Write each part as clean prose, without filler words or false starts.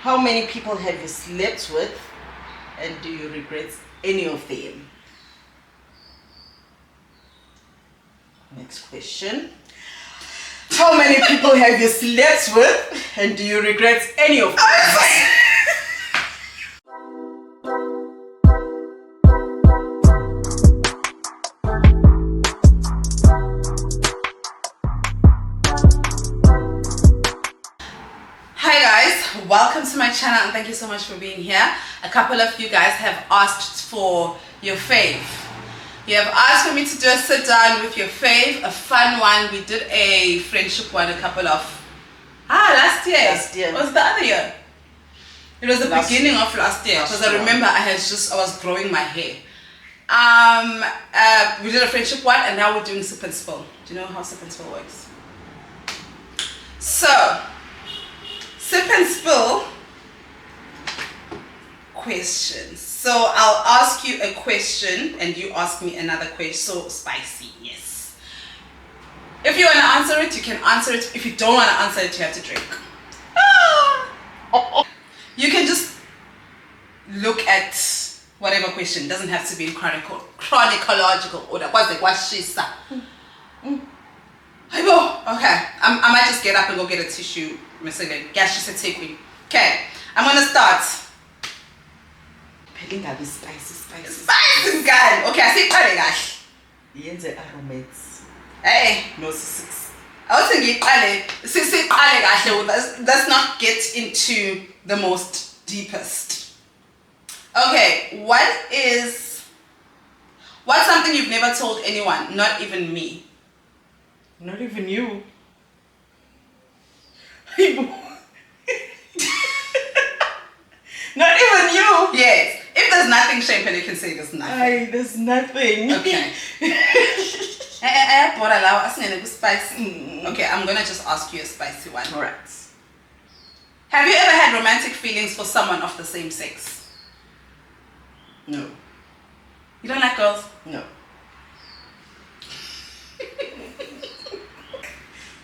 How many people have you slept with, and do you regret any of them? Next question. How many people have you slept with, and do you regret any of them? Welcome to my channel and thank you so much for being here. A couple of you guys have asked for your fave. You have asked for me to do a sit down with your fave, a fun one. We did a friendship one a couple of last year. Or was it the other year? It was the beginning of last year because I remember I was growing my hair. We did a friendship one and now we're doing sip and spill. Do you know how sip and spill works? So sip and spill questions. So I'll ask you a question and you ask me another question. So spicy, yes. If you want to answer it, you can answer it. If you don't want to answer it, you have to drink. You can just look at whatever question. It doesn't have to be in chronological order. Okay, I might just get up and go get a tissue. Okay, I'm gonna start. Spicy guy. Okay, I say guys. Yenze aromates. Hey. No six. I was thinking let's not get into the most deepest. Okay, what's something you've never told anyone, not even me? Not even you. Not even you. Yes. If there's nothing, Shane, you can say there's nothing. There's nothing. Okay. Okay, I'm gonna just ask you a spicy one. Alright. Have you ever had romantic feelings for someone of the same sex? No. You don't like girls? No.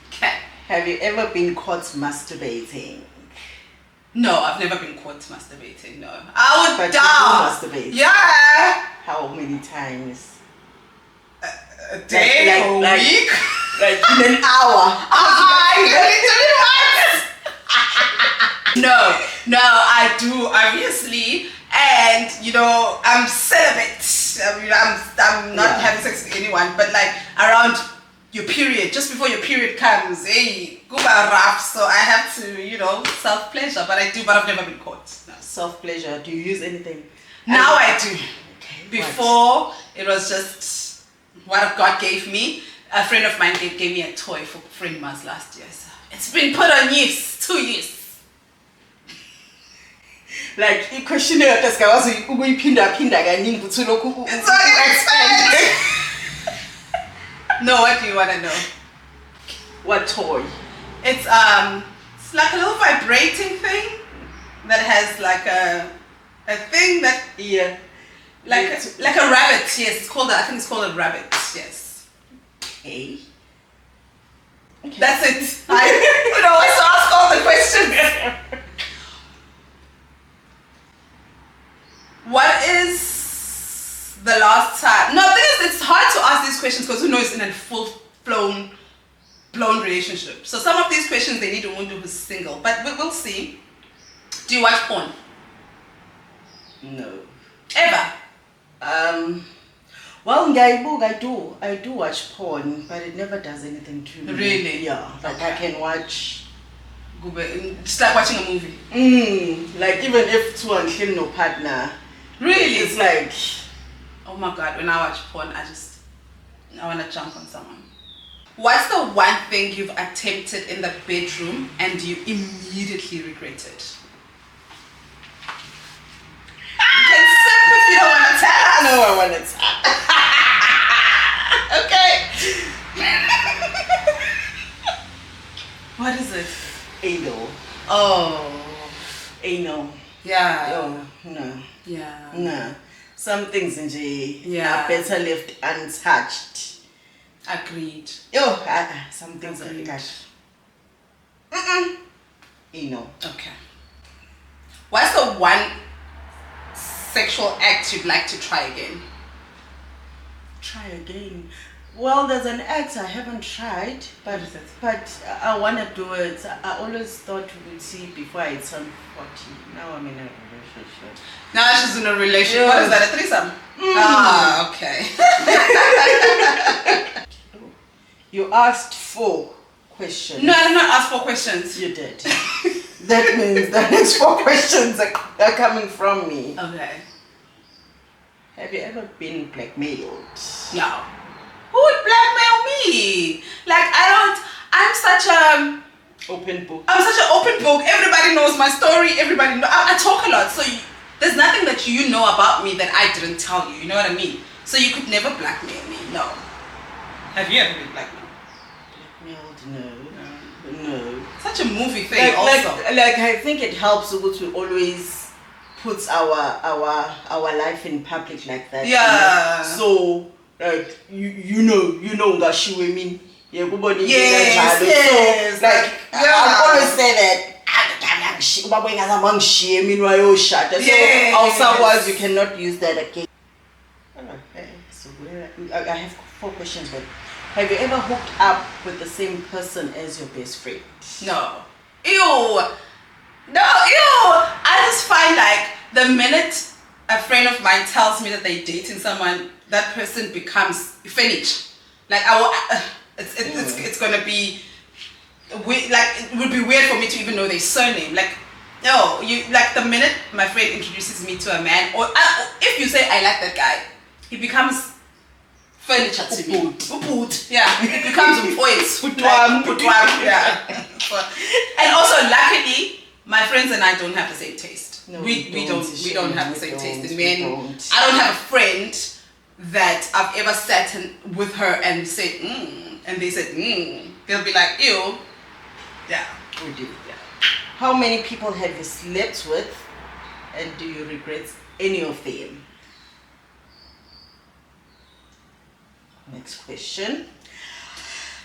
Okay. Have you ever been caught masturbating? No, I've never been caught masturbating. No, I would But die. you do masturbate. Yeah. How many times? A day, a week, like in an hour. No, I do obviously, and I'm celibate. I'm not having sex with anyone, but like around your period, just before your period comes, hey, go rough. So I have to, self pleasure. But I've never been caught. No. Self pleasure. Do you use anything? Now I do. Okay, before it was just what God gave me. A friend of mine gave me a toy for Friendmas last year. So it's been put on use, 2 years. Like the questionnaire test was pinda kaningi ukuthi lokhu expand. No, what do you want to know? What toy? It's like a little vibrating thing that has like a thing that like a rabbit. Yes, I think it's called a rabbit. Yes. Okay. That's it. I ask all the questions. What is the last time? No, the thing is, it's hard to ask these questions because who knows in a full-blown relationship. So some of these questions they need a woman who's single, but we'll see. Do you watch porn? No. Ever? Well, I do watch porn, but it never does anything to me. Really? Yeah. Like I can watch. Just like watching a movie. Like even if two and kill no partner. Really? It's like, oh my God, when I watch porn, I want to jump on someone. What's the one thing you've attempted in the bedroom and you immediately regretted? You can sip if you don't want to tell us. No, I want to tell. Okay. What is it? Anal. Oh. Anal. Yeah. Oh, no. Yeah. No. Some things are better left untouched. Agreed. Some things Agreed. are anal. Okay. What's the one sexual act you'd like to try again? Try again. Well, there's an act I haven't tried, but I want to do it. I always thought we'd see before I turn 40. Now I'm in a relationship. Now she's in a relationship. Yeah. What is that, a threesome? Ah, okay. You asked 4 questions. No, I did not ask 4 questions. You did. That means the next 4 questions are coming from me. Okay. Have you ever been blackmailed? No. Who would blackmail me? Like, I'm such Open book. I'm such an open book. Everybody knows my story. Everybody knows. I talk a lot. So there's nothing that you know about me that I didn't tell you. You know what I mean? So you could never blackmail me. No. Have you ever been blackmailed? Blackmailed? No. Such a movie thing Like I think it helps to always put our life in public like that. Yeah. You know? So like you know Ngashiwe mean everybody. Yes. So like I always say that. So also you cannot use that again. Okay, so I have 4 questions, but have you ever hooked up with the same person as your best friend? No. Ew. No, ew. I just find like the minute a friend of mine tells me that they're dating someone, that person becomes finished. Like it's gonna be weird. Like it would be weird for me to even know their surname. Like no, you like the minute my friend introduces me to a man, or if you say I like that guy, he becomes furniture to me. Uput. Yeah, it becomes yeah. And also, luckily, my friends and I don't have the same taste. No, we don't have the same taste in men. I don't have a friend that I've ever sat with her and said and they said they'll be like ew. Yeah, we do. Yeah. How many people have you slept with, and do you regret any of them? Next question.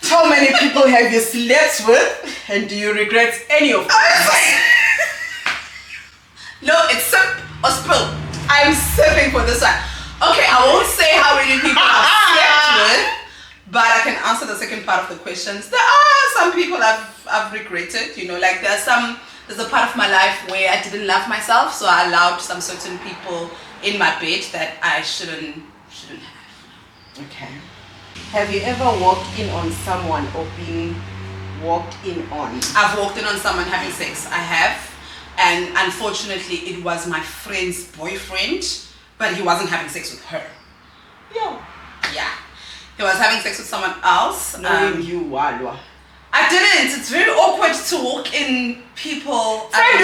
How many people have you slept with, and do you regret any of them? No, it's sip or spill. I'm sipping for this one. Okay, I won't say how many people I've slept with, but I can answer the second part of the questions. There are some people I've regretted, you know, like there's a part of my life where I didn't love myself, so I allowed some certain people in my bed that I shouldn't have. Okay. Have you ever walked in on someone or been walked in on? I've walked in on someone having sex. I have. And unfortunately, it was my friend's boyfriend, but he wasn't having sex with her. Yeah. Yeah. He was having sex with someone else. Knowing you, Walwa. I didn't. It's very awkward to walk in people. But I'm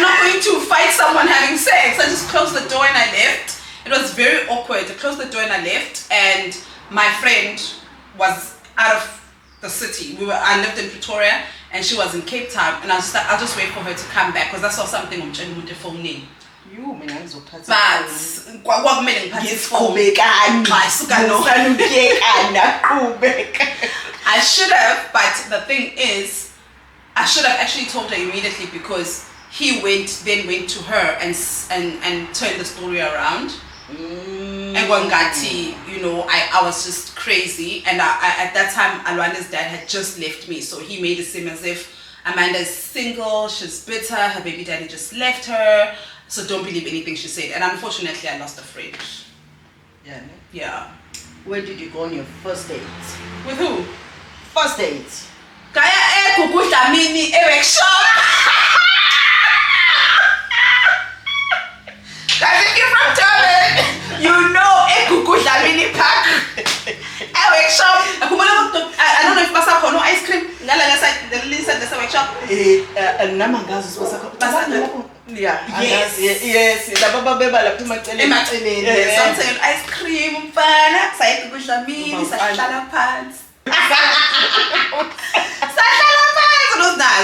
not going to fight someone having sex. I just closed the door and I left. It was very awkward. I closed the door and I left, and my friend was out of the city. I lived in Pretoria and she was in Cape Town, and I'll just wait for her to come back because I saw something on the phone name. But I should have, but the thing is, I should have actually told her immediately because he went to her and turned the story around. And Gwangati, you know, I was just crazy, and I at that time Alwanda's dad had just left me, so he made it seem as if Amanda's single, she's bitter, her baby daddy just left her, so don't believe anything she said. And unfortunately I lost a friend. Yeah. Yeah. Where did you go on your first date? With who? First date. Kaya kukuta mini erection. Guys, if you're from Durban, you know Ekukusha mini pack. Workshop. I don't know if Pasa no ice cream. The workshop. Yeah. Yes. Sometimes ice cream, fana, Ekukusha mini, Sashala pants.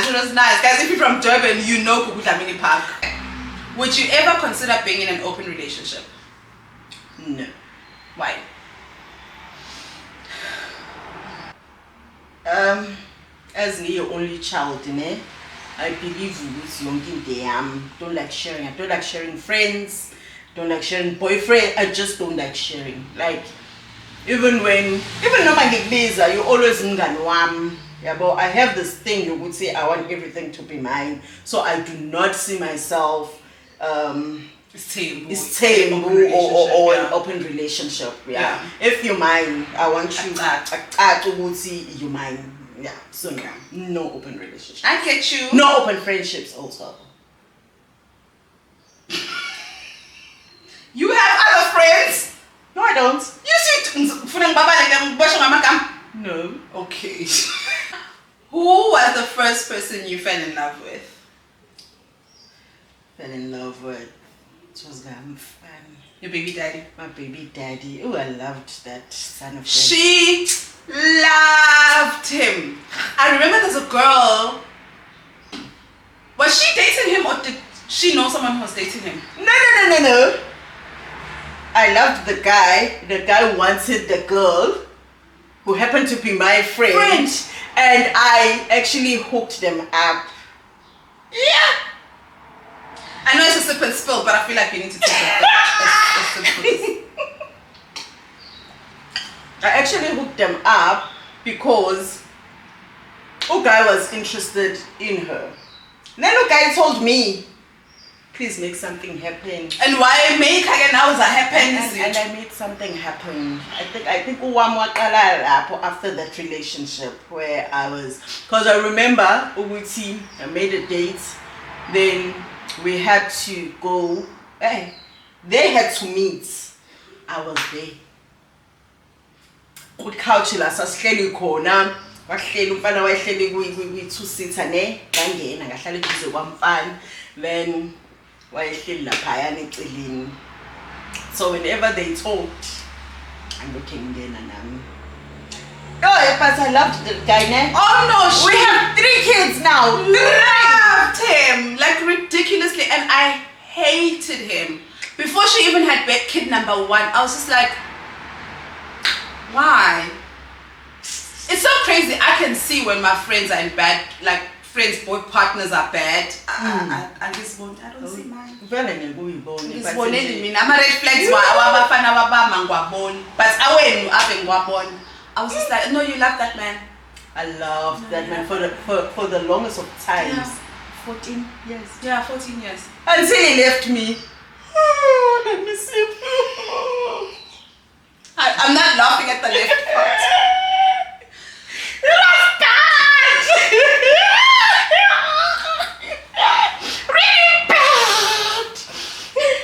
It was nice. Guys, if you're from Durban, you know Kukusha mini park. Would you ever consider being in an open relationship? No. Why? As your only child, I believe with young don't like sharing. I don't like sharing friends, don't like sharing boyfriend. I just don't like sharing. Like even noma ngikubiza, you always mngani wami. Yeah, but I have this thing you would say I want everything to be mine. So I do not see myself It's table or an open relationship. Yeah. If you're mine, I want you to see you mine. Yeah. So no open relationship. I get you. No open friendships also. You have other friends? No, I don't. You see, No. okay. Who was the first person you fell in love with? Fell in love with. It was fun. Your baby daddy. My baby daddy. Oh, I loved that son of. She loved him. I remember there's a girl. Was she dating him or did she know someone who was dating him? No. I loved the guy. The guy wanted the girl who happened to be my friend. And I actually hooked them up. Yeah. I know it's a sip and spill, but I feel like you need to take it. I actually hooked them up because a guy was interested in her. Then the guy told me, please make something happen. And why make again now happens? And I made something happen. I think one more after that relationship where I was, because I remember I made a date, then we had to go. They had to meet. I was there. Couch sasihleli khona wahleli umfana wayehleli kwi-two-seater ne ngangena ngahlala eduze kwamfana then wayehleli laphayana eceleni. So whenever they talked, I'm looking ngena nami. Oh, but I loved the guy ne. Oh no, we have 3 kids now. Loved him like ridiculously, and I hated him. Before she even had kid number 1, I was just like, why? It's so crazy. I can see when my friends are in bad, like friends, boy partners are bad. I just won't. I don't see mine. I'm a red flags. But I was just like, no, you love that man. I loved that man for the longest of times. Yeah. 14 years. Yeah, 14 years. Until he left me. Oh, I miss him. I'm not laughing at the left part. It was bad! Really bad!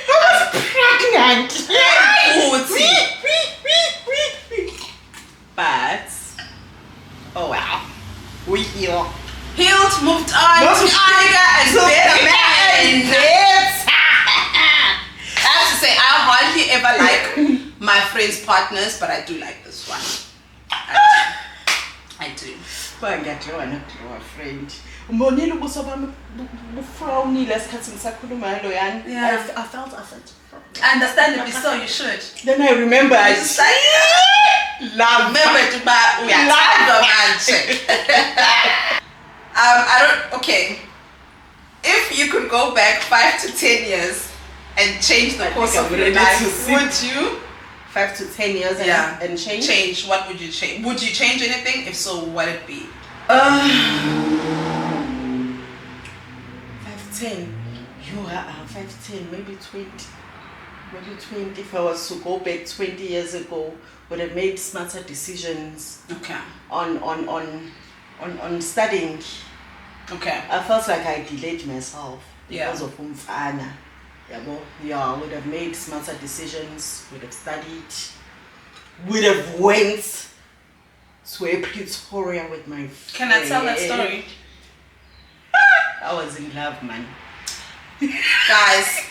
I was pregnant! But, oh wow. We heal. Healed, moved on, bigger and better man. I have to say, I hardly ever like my friends' partners, but I do like this one. I do. But I friend. Umbonile ubuso bami bufrownile esikhathini sakhuluma ngalo yani. I felt understandably so, you should. Then I remembered. Love. Remember to buy okay. If you could go back 5 to 10 years and change the course of your life, would you? 5 to 10 years and change? Change. What would you change? Would you change anything? If so, what would it be? 5 to 10. You are 5 to 10, maybe 20. Maybe 20. If I was to go back 20 years ago, would have made smarter decisions. Okay. On studying. Okay. I felt like I delayed myself because Yeah. of umfana. Yeah, I would have made smarter decisions, would have studied, would have went to a Pretoria with my friend. Can I tell that story? I was in love, man. Guys,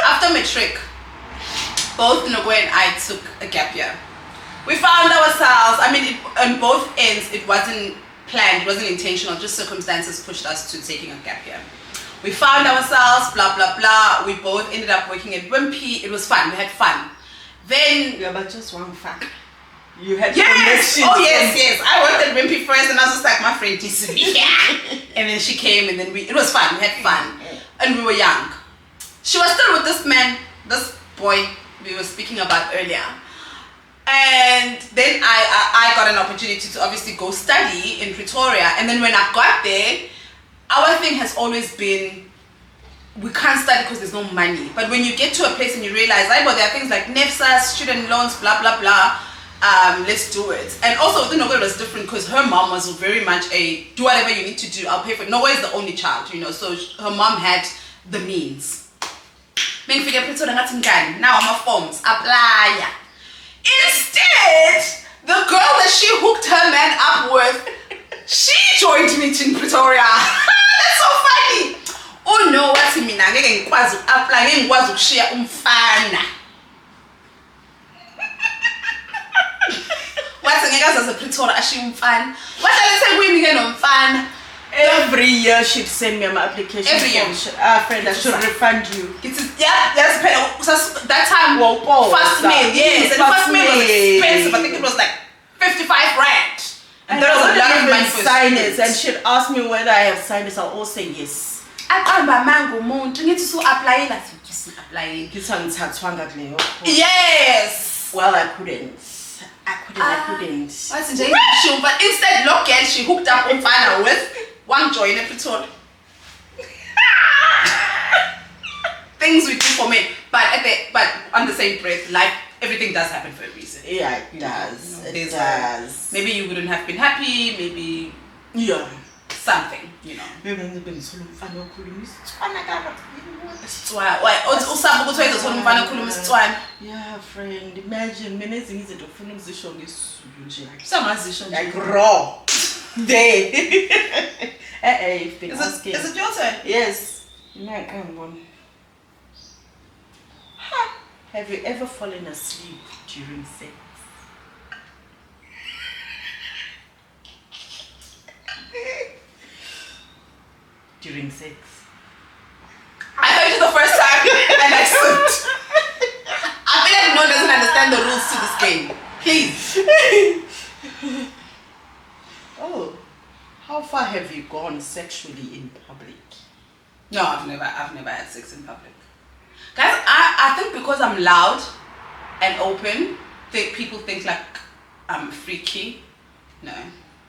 after matric, both Nokwe and I took a gap year. We found ourselves, on both ends, it wasn't planned, it wasn't intentional, just circumstances pushed us to taking a gap year. We found ourselves, blah, blah, blah. We both ended up working at Wimpy. It was fun. We had fun. Then... Yeah, but just one fact. You had Yes. connections. Oh yes. I worked at Wimpy first, and I was just like, my friend is here. And then she came, and then it was fun. We had fun, and we were young. She was still with this man, this boy we were speaking about earlier. And then I got an opportunity to obviously go study in Pretoria. And then when I got there, our thing has always been, we can't study because there's no money. But when you get to a place and you realize, there are things like NEFSA, student loans, blah, blah, blah. Let's do it. And also, the Nokwe was different because her mom was very much a, do whatever you need to do, I'll pay for it. Nokwe is the only child, so her mom had the means. Now I'm a forms, apply. Instead, the girl that she hooked her man up with, she joined me in Pretoria. That's so funny. Oh no, what's it mean? I'm getting quasi apply, I'm quasi share umfana. What's it as a Pretoria? She umfana. What I say we again umfana? Every year she'd send me an application. Every year. Friend, I should refund you. That time, first mail, yes. And the first mail was expensive. I think it was like 55 rand. And there was a lot of money for signers. And she'd ask me whether I have signed it. I'll all say yes. Yes. Well, I couldn't. I couldn't. But instead, look at, she hooked up on Fana with one joy in Pretoria. Things we do for men, but on the same breath, like everything does happen for a reason. Yeah, it does. It does. Maybe you wouldn't have been happy. Maybe something. Maybe yeah, friend. Imagine like raw. Day. Is it your turn? Yes. Have you ever fallen asleep during sex? During sex. I heard it the first time and I slipped. I feel like no one doesn't understand the rules to this game. Please. Oh, how far have you gone sexually in public? No, I've never had sex in public. Guys, I think because I'm loud and open, people think like I'm freaky. No,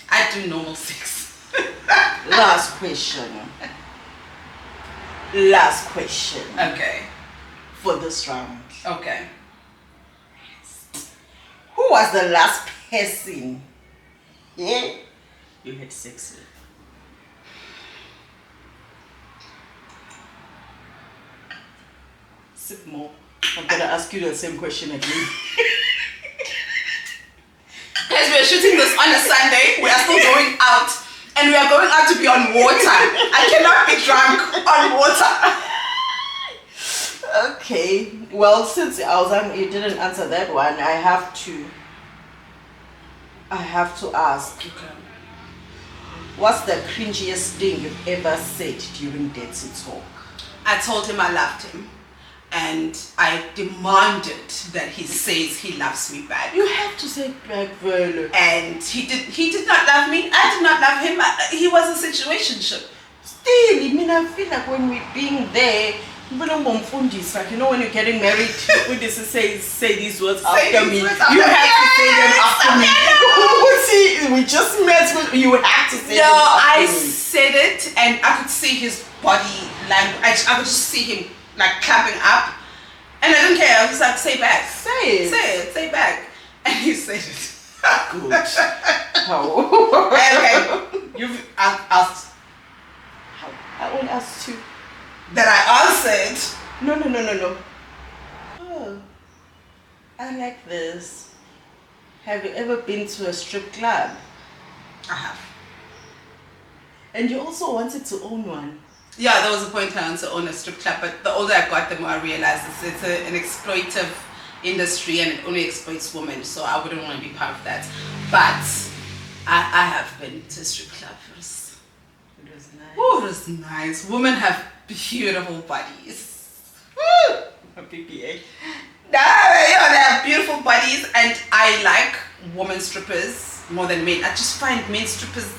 I do normal sex. Last question. Last question. Okay. For this round. Okay. Who was the last person you had sex with? Sip more. I'm gonna ask you the same question again. Guys, we are shooting this on a Sunday. We are still going out. And we are going out to be on water. I cannot be drunk on water. Okay. Well, since you didn't answer that one, I have to ask. Okay. What's the cringiest thing you've ever said during dirty talk? I told him I loved him. And I demanded that he says he loves me back. You have to say it back, Velo. And he did not love me. I did not love him. He was a situationship. Still, I feel like when we're being there, when you're getting married, we just say these words after me. You have to say them after me. See, we just met. You have to say them after me. I said it, and I could see his body language. I could just see him like clapping up, and I didn't care. I was just like, say back, say back, and he said it. Good. How? Okay, you've asked. How? I only asked you. That I answered. No. Oh, I like this. Have you ever been to a strip club? I have. And you also wanted to own one. Yeah, there was a point I wanted to own a strip club, but the older I got, the more I realized it's an exploitive industry and it only exploits women, so I wouldn't want to be part of that. But I have been to a strip club. It was nice. Oh, it was nice. Women have beautiful bodies. Woo! A PPA. They have beautiful bodies, and I like women strippers more than men. I just find men strippers,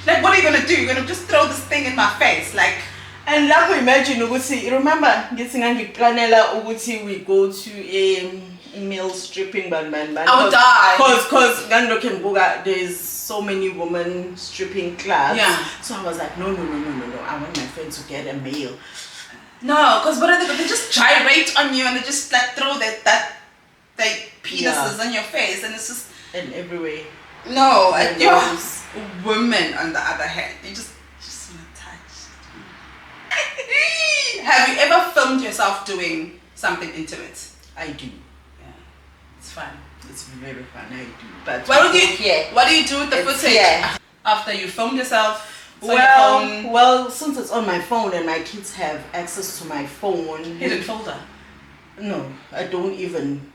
like, what are you gonna do? You're gonna just throw this thing in my face, like. And lapho imagine ukuthi, remember ngithi ngangiplanela ukuthi we go to a male stripping ban. I would die. Cause ngangilokhe ngibuka there's so many women stripping clubs. Yeah. So I was like, no. I want my friend to get a male. No, because what are they just gyrate on you and they just like throw their penises on your face, and it's just And everywhere. no. And women on the other hand, you just want to touch. Have you ever filmed yourself doing something intimate? I do. Yeah, it's fun. It's very fun. I do. But What do you do with the footage after you filmed yourself? It's on your phone? Well, since it's on my phone and my kids have access to my phone. Hidden folder. No, I don't even.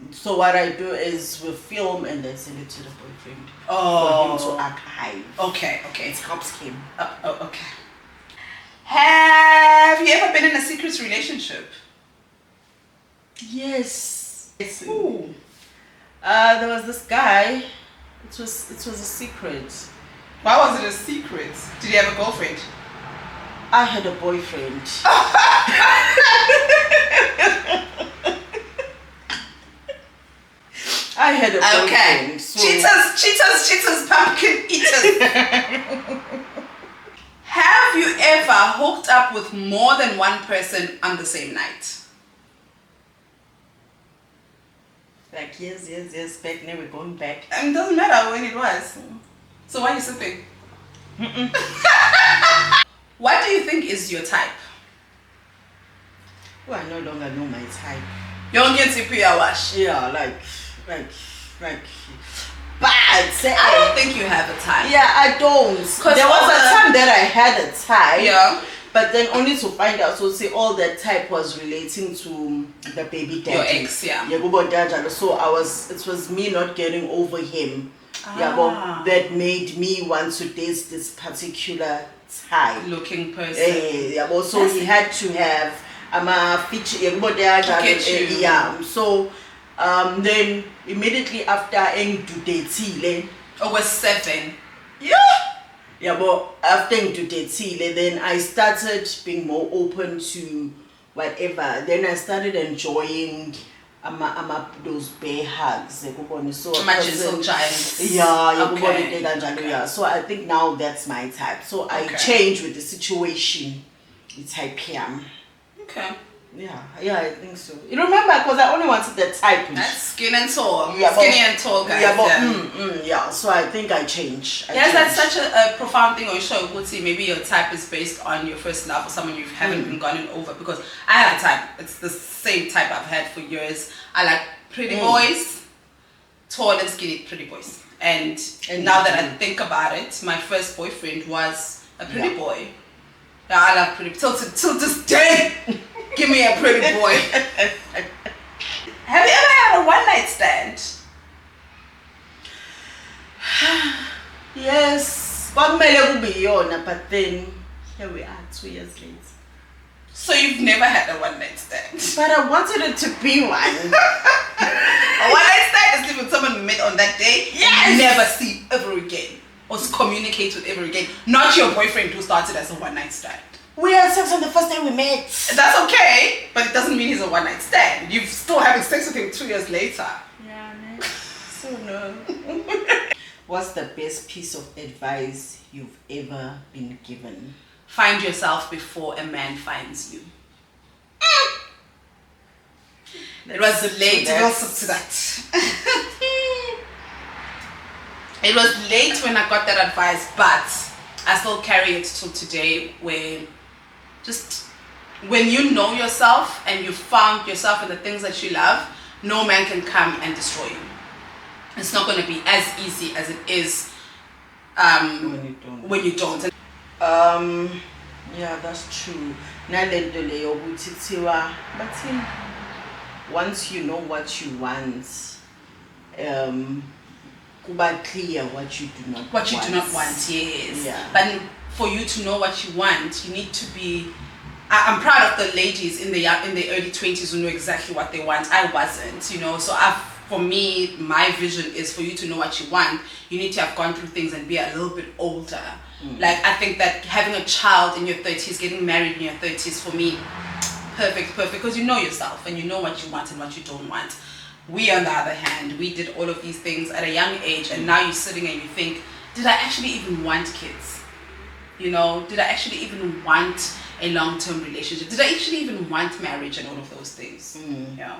So what I do is we film and then send it to the boyfriend for him to archive. Okay. It helps him. Okay. Have you ever been in a secret relationship? Yes. Ooh. There was this guy. It was a secret. Why was it a secret? Did you have a girlfriend? I had a boyfriend. I had a boyfriend. Okay. So Cheaters, pumpkin eaters. Have you ever hooked up with more than one person on the same night? like yes. Back now we're going back. It doesn't matter when it was. So why are you sipping? What do you think is your type? Well, I no longer know my type. You don't get to pay a wash. Yeah, like. But I don't think you have a type. Yeah, I don't. There was a time that I had a type. Yeah. But then only to find out, so say all that type was relating to the baby daddy. Your ex, yeah. So it was me not getting over him. Yeah, but that made me want to date this particular type. Looking person. Yeah, but so he had to have a feature. Yeah. So then immediately after engidudethile. Oh, was 7. Yeah, but after engidudethile, then I started being more open to whatever. Then I started enjoying those bear hugs. So giants. Yeah, Okay. Yeah. So I think now that's my type. So I change with the situation. It's type PM. Okay. Yeah, I think so. You remember, because I only wanted the type. That's skin and tall. Yeah, Skinny and tall guys. Yeah, but yeah. So I think I change. That's such a profound thing on show. Would see maybe your type is based on your first love or someone you haven't been gotten over. Because I have a type. It's the same type I've had for years. I like pretty boys, tall and skinny pretty boys. And now that I think about it, my first boyfriend was a pretty boy. Yeah, I love pretty. Till this day. Give me a pretty boy. Have you ever had a one-night stand? Yes. But then here we are 2 years later. So you've never had a one-night stand? But I wanted it to be one. A one-night stand is living with someone you met on that day and never see ever again. Or communicate with ever again. Not your boyfriend who started as a one-night stand. We had sex on the first day we met. That's okay, but it doesn't mean he's a one-night stand. You're still having sex with him 2 years later. Yeah, man. So no. What's the best piece of advice you've ever been given? Find yourself before a man finds you. It was late. To that. It was late when I got that advice, but I still carry it till today, where just when you know yourself and you found yourself in the things that you love, no man can come and destroy you. It's not going to be as easy as it is when you don't. Yeah, that's true. But once you know what you want, quite clear what you do not what you want. do not want, yes. Yeah. But for you to know what you want, you need to be. I'm proud of the ladies in the early 20s who know exactly what they want. I wasn't, so I've for me, my vision is for you to know what you want, you need to have gone through things and be a little bit older. Like, I think that having a child in your 30s, getting married in your 30s, for me, perfect, because you know yourself and you know what you want and what you don't want. We, on the other hand, we did all of these things at a young age, and now you're sitting and you think, did I actually even want kids? You know, did I actually even want a long-term relationship? Did I actually even want marriage and all of those things? Yeah.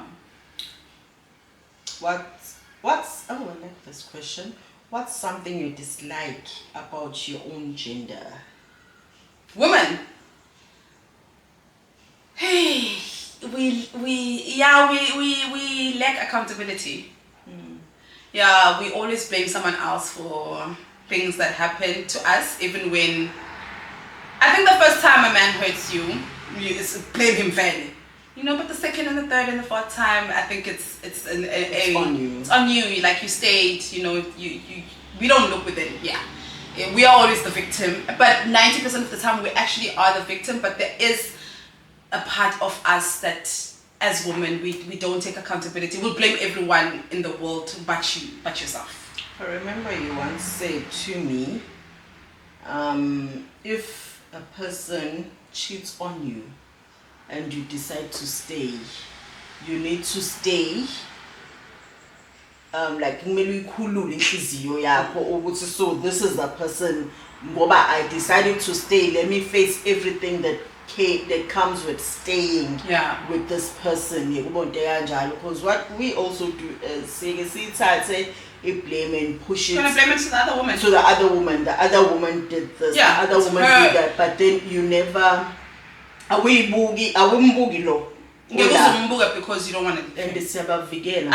What's I like this question. What's something you dislike about your own gender? Women. Hey, we lack accountability. Yeah, we always blame someone else for things that happen to us, even when I think the first time a man hurts you, you blame him fairly. You know, but the second and the third and the fourth time, I think it's on you. It's on you. Like you stayed, you know, we don't look within. Yeah, we are always the victim, but 90% of the time we actually are the victim. But there is a part of us that, as women, we don't take accountability. We'll blame everyone in the world but yourself. I remember you once said to me, if a person cheats on you and you decide to stay, you need to stay. Like kumele uyikhulule inhliziyo yakho ukuthi so this is the person ngoba I decided to stay, let me face everything that comes with staying with this person. Because what we also do is say blame and push it. You're gonna blame it to the other woman. To the other woman. The other woman did this. Yeah, the other woman did that. But then you never. Awumbugi lo. Because you don't want to. And it's about vegan.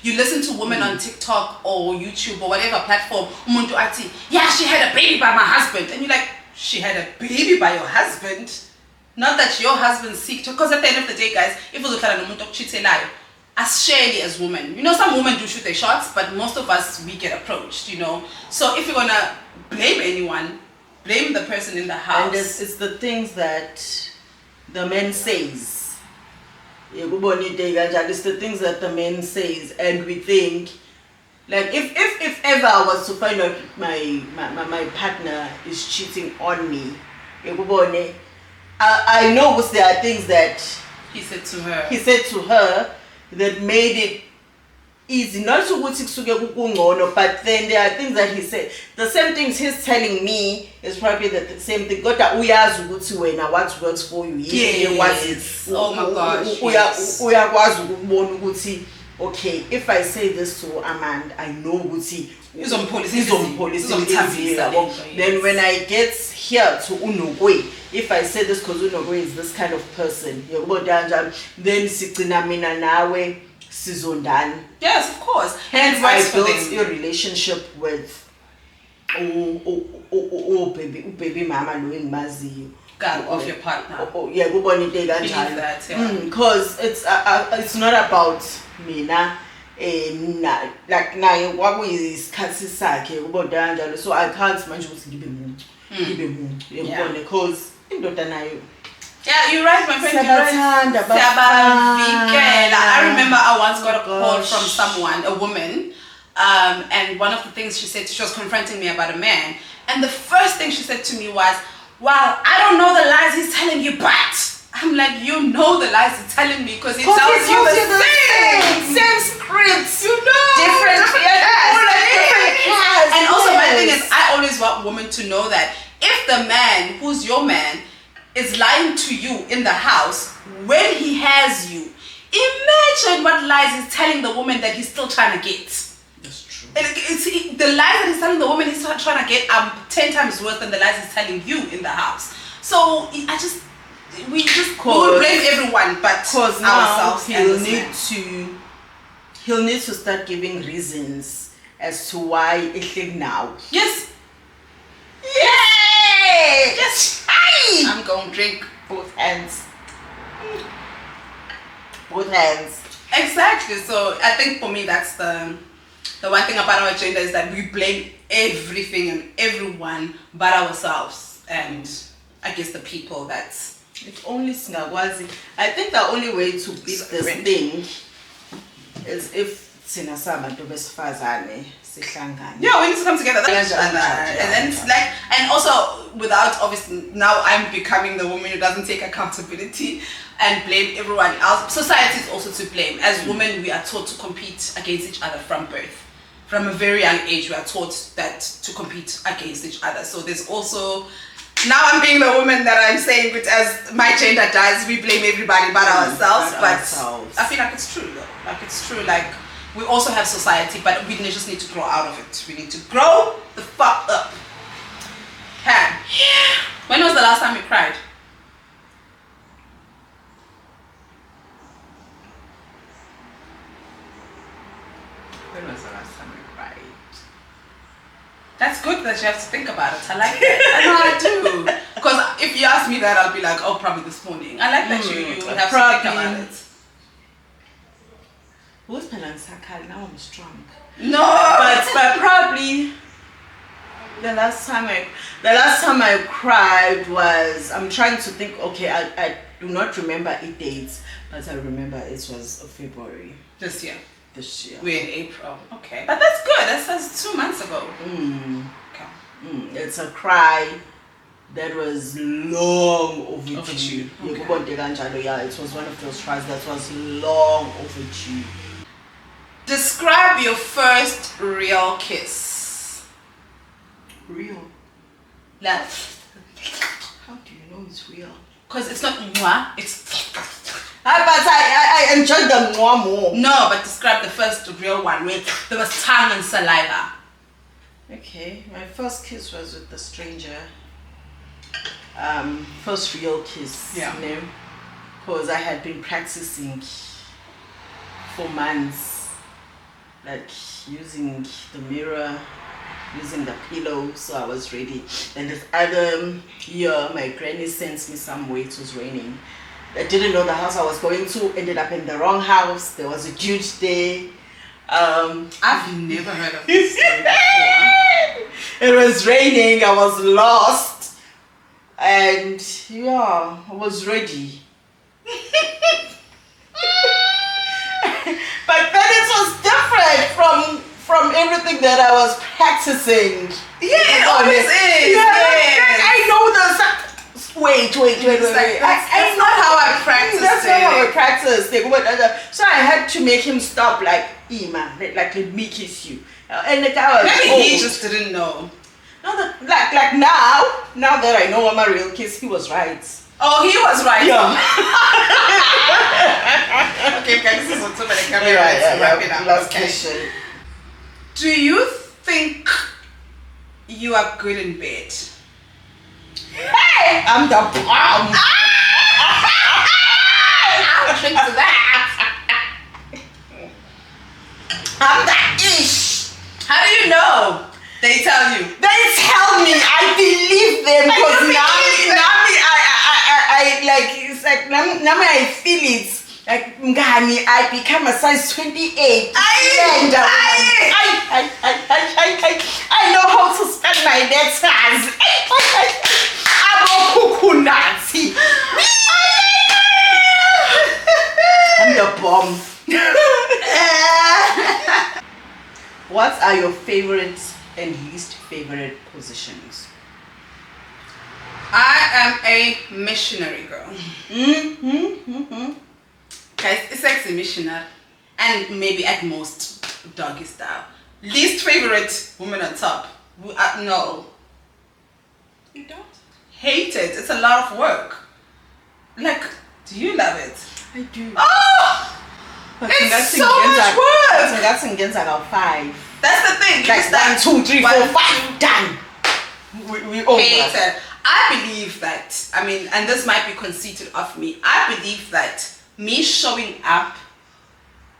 You listen to women on TikTok or YouTube or whatever platform. Umuntu ati, yeah, she had a baby by my husband, and you're like, she had a baby by your husband, not that your husband seeked her. Because at the end of the day, guys, if you as surely as women, you know, some women do shoot their shots, but most of us, we get approached, you know. So if you're gonna blame anyone, blame the person in the house. And it's the things that the man says. It's the things that the man says, and we think, like, if ever I was to find out my partner is cheating on me, I know there are things that he said to her that made it easy. Not to but then there are things that he said. The same things he's telling me is probably the same thing. What works for you? Yes. Oh my gosh. Okay, if I say this to Amand, I know he's on policy. Then when I get here to Nokwe, if I say this because Nokwe is this kind of person, then Sitinamina Nawe Sizondan. Yes, of course. Hence I built a relationship with baby mama knowing Mazi. Of your partner. Yeah, because it's not about me now. Like now, what is Katsisake about Danjalo? So I can't mention give him because yeah, you're right, my friend. I remember I once got a call from someone, a woman, and one of the things she said, she was confronting me about a man, and the first thing she said to me was, "Well, I don't know the lies he's telling you, but." I'm like, you know the lies he's telling me because he tells you the same scripts, you know, different and also my thing is, I always want women to know that if the man who's your man is lying to you in the house when he has you, imagine what lies he's telling the woman that he's still trying to get. That's true. The lies that he's telling the woman he's trying to get are 10 times worse than the lies he's telling you in the house. So we would blame everyone but ourselves. He'll need to start giving reasons as to why it now. Yes. Yay! Yes. I'm going to drink both hands. Both hands. Exactly. So I think for me that's the one thing about our gender is that we blame everything and everyone but ourselves and I guess the people that's it's only Singakwazi. I think the only way to beat this thing is if thina sabantu besifazane sihlangane. Yeah, we need to come together. Yeah, And then it's like, and also without obviously now I'm becoming the woman who doesn't take accountability and blame everyone else. Society is also to blame. As women, we are taught to compete against each other from birth. From a very young age, we are taught that to compete against each other. So there's also, now I'm being the woman that I'm saying, but as my gender does, we blame everybody but ourselves. I feel like it's true though. Like it's true. Like we also have society, but we just need to grow out of it. We need to grow the fuck up. Hey. Yeah. When was the last time you cried? When was the last time I cried? That's good that you have to think about it. I like that. I know I do. Because if you ask me that, I'll be like, oh, probably this morning. I like that you have to think about it. Who's Pelansakal? Now I'm strong. No! But probably the last time I cried was, I'm trying to think, okay, I do not remember a date, but I remember it was February. This year. We're in April. Okay. But that's good. That's 2 months ago. Okay. It's a cry that was long overdue. Okay. Yeah, it was one of those cries that was long overdue. Describe your first real kiss. Real? Like, how do you know it's real? Because it's not mwah, it's... But I enjoyed the mwah more. No, but describe the first real one where there was tongue and saliva. Okay, my first kiss was with a stranger. First real kiss. Yeah. You know, because I had been practicing for months, like using the mirror, using the pillow, so I was ready. Then this other year, my granny sent me somewhere. It was raining. I didn't know the house I was going to. Ended up in the wrong house. There was a huge day. I've never heard of this story before. It was raining. I was lost, and yeah, I was ready. But then it was different from everything that I was practicing. Yeah, it always is. Yeah, I know the. Wait. That's not how I practice. That's not how I practice. So I had to make him stop, like, Ima, like, let me kiss you. And the guy was, maybe he just didn't know. No, like now that I know I'm a real kiss, he was right. Oh, he was right. Yeah. Okay, guys, this is on too many cameras. Wrap it up. Last question. Do you think you are good in bed? Hey, I'm the bomb. I'll drink to that. I'm the ish. How do you know? They tell you. They tell me. I believe them because I like it's like now I feel it. Like Ngani, I become a size 28. I know how to spell my letters. I'm the bomb. What are your favorite and least favorite positions? I am a missionary girl. Guys, it's sexy missionary. And maybe at most doggy style. Least favorite, woman on top. No. You don't? Hate it. It's a lot of work. Like, do you love it? I do. Oh! It's so much work! That's against about 5. That's the thing. Like 1, 2, 3, 4, 5. Done. We over. Hate it. I believe that, I mean, and this might be conceited of me, I believe that me showing up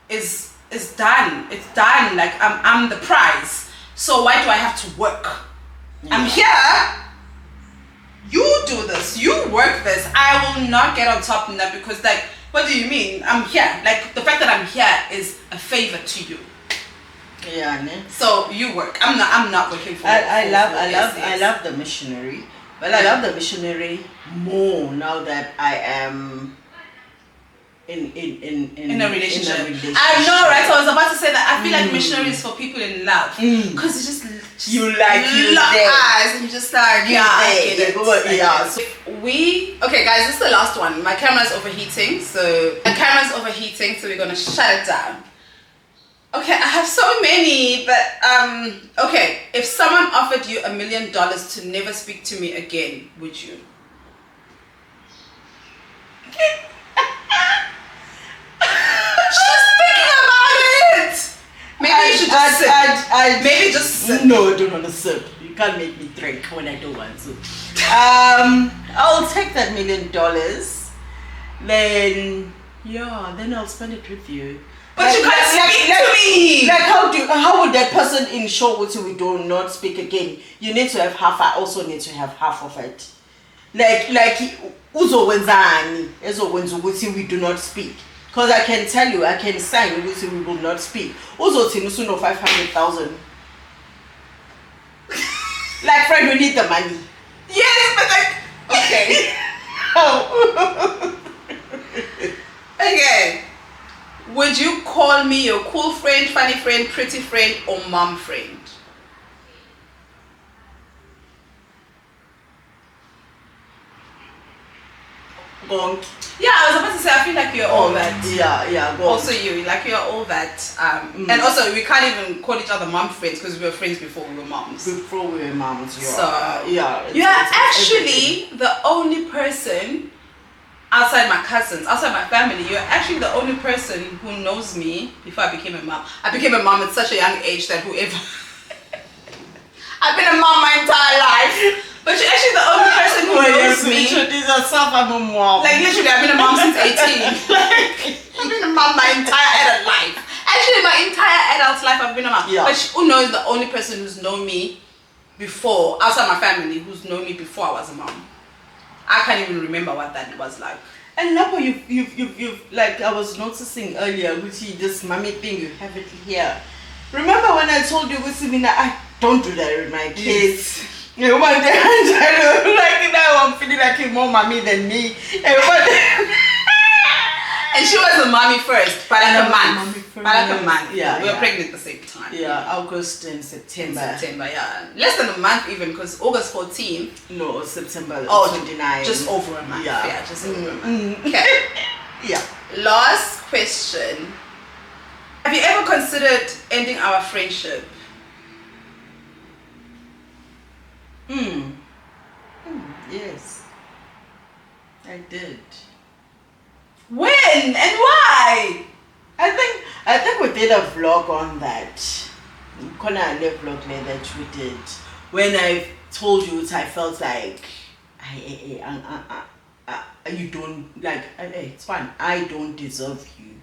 is done. It's done. Like, I'm the prize. So why do I have to work? Yeah. I'm here. You do this. You work this. I will not get on top of that because, like, what do you mean? I'm here. Like, the fact that I'm here is a favor to you. Yeah, ne? So you work. I'm not working for. I love the missionary, but I love the missionary more now that I am in a relationship. I know, right? So I was about to say that I feel like missionary is for people in love, because it's just you like you lock there. eyes and just like Yeah. So okay, guys, this is the last one. My camera's overheating, so we're gonna shut it down. Okay, I have so many, but okay. If someone offered you $1 million to never speak to me again, would you? She's thinking about it. Maybe you should just sit. Maybe just sit. No, I don't want to sip. You can't make me drink when I don't want to. I'll take that $1 million. Then I'll spend it with you. But you can't speak to me. Like how would that person ensure we do not speak again? You need to have half. I also need to have half of it. Like uzo wenzani ezokwenza ukuthi we do not speak. Because I can tell you, I can sign ukuthi we will not speak. Uzo thina usuno 500,000. Like, friend, we need the money. Yes, but like, okay. Okay. Would you call me your cool friend, funny friend, pretty friend, or mom friend? Bonk. Yeah, I was about to say, I feel like you're all that. Yeah. Bonk. Also you, like you're all that. And also, we can't even call each other mom friends because we were friends before we were moms. Before we were moms, yeah. So, yeah. You're actually the only person outside my cousins, outside my family, you're actually the only person who knows me before I became a mom. I became a mom at such a young age that whoever... I've been a mom my entire life. But you're actually the only person who knows me. Like literally, I've been a mom since 18. I've been a mom my entire adult life. Actually, my entire adult life I've been a mom. Yeah. But who knows the only person who's known me before, outside my family, who's known me before I was a mom. I can't even remember what that was like. And now you've like I was noticing earlier, Gucci, this mommy thing, you have it here. Remember when I told you, Gucci, I don't do that with my kids. Yes. You know, like now I'm feeling like you're more mommy than me. And she was a mommy first, but like a month. But like a month. Yeah, we were pregnant at the same time. Yeah, August and September. Yeah. Less than a month even, because August 14. No, September 29. Just over a month. Yeah, just over a month. Okay. Yeah. Last question. Have you ever considered ending our friendship? Yes. I did. When and why? I think we did a vlog on that. Kona le vlog that we did. When I told you I felt like you don't like it's fine. I don't deserve you.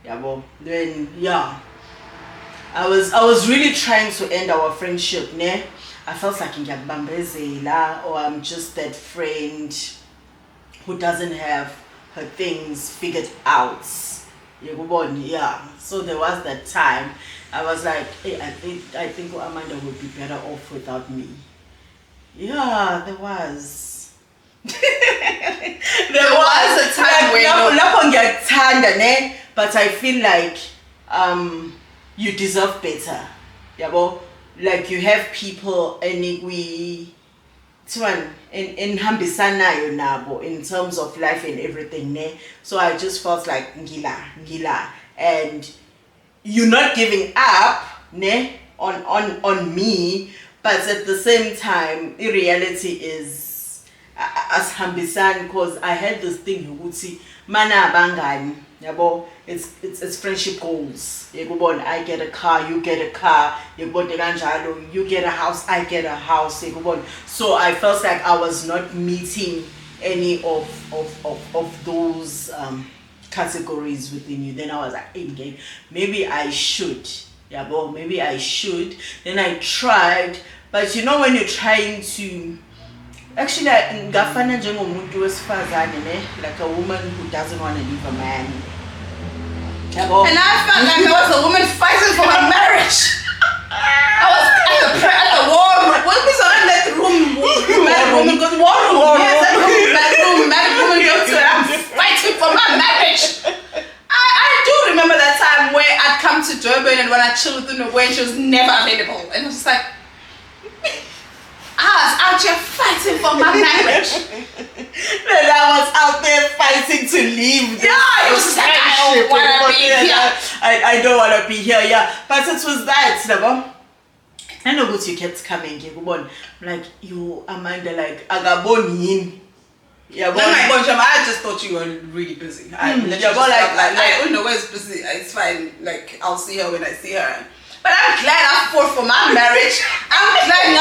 Yeah, well then I was really trying to end our friendship, ne? I felt like ngiyakubambezela, or I'm just that friend who doesn't have her things figured out. Yeah. So there was that time I was like, hey, I think Amanda would be better off without me. Yeah, there was. There was a time when but I feel like you deserve better. Yeah, well, like you have people and we in hambisanayo nabo in terms of life and everything, ne? So I just felt like ngila, and you're not giving up, ne, on me, but at the same time, the reality is as hambisan, because I had this thing you would see mana bangani. Yabo, it's friendship goals. I get a car, you get a car. You get a house, I get a house. So I felt like I was not meeting any of those categories within you. Then I was like, hey, maybe I should. Maybe I should. Then I tried, but you know when you're trying to. Actually, ngafana njengomuntu wesifazane, ne, like a woman who doesn't want to leave a man. And I felt like I was a woman fighting for her marriage. I was at the war room. What is on that room? Married woman goes war room. Yes, that room. Married woman goes to it. I'm fighting for my marriage. chill with Nokwe, and she was never available. And I was just like, I was out here fighting for my marriage. Then I was out there fighting to leave. Yeah, it was just like, I don't want to be here. I don't want to be here, yeah. But it was that, Nabo. I know what you kept coming, I'm like, you, Amanda, like, Agabon. Yeah, no, I just thought you were really busy. I literally just like, oh no, where's busy? It's fine. Like, I'll see her when I see her. But I'm glad I fought for my marriage. I'm glad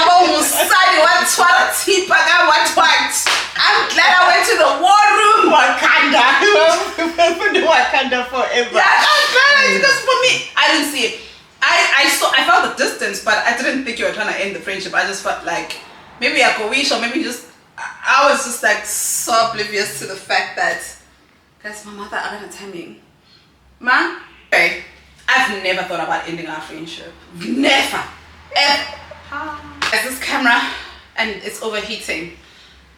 I'm glad I went to the war room. Wakanda. Wakanda forever. Yeah, I'm glad because for me, I didn't see it. I felt the distance, but I didn't think you were trying to end the friendship. I just felt like maybe I could wish, or maybe just I was just like so oblivious to the fact that, guys, my mother are gonna tell me, man, okay, I've never thought about ending our friendship. Never, ever. There's this camera and it's overheating.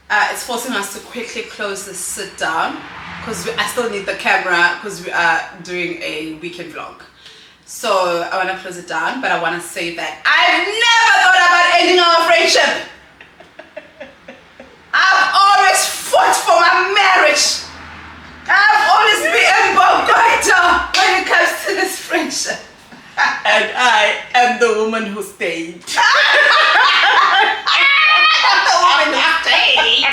It's forcing us to quickly close this sit down because I still need the camera because we are doing a weekend vlog. So I want to close it down, but I want to say that I've never thought about ending our friendship. I've always fought for my marriage. I've always been a Bogota when it comes to this friendship. And I am the woman who stayed. The woman who stayed.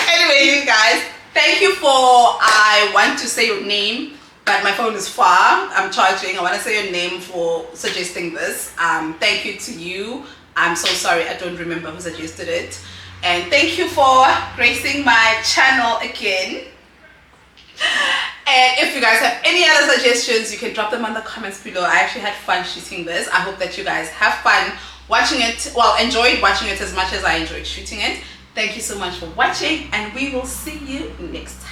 Anyway, you guys, thank you for, I want to say your name, but my phone is far. I'm charging. I want to say your name for suggesting this. Thank you to you. I'm so sorry, I don't remember who suggested it. And thank you for gracing my channel again. And if you guys have any other suggestions, you can drop them in the comments below. I actually had fun shooting this. I hope that you guys have fun watching it. Well, enjoyed watching it as much as I enjoyed shooting it. Thank you so much for watching, and we will see you next time.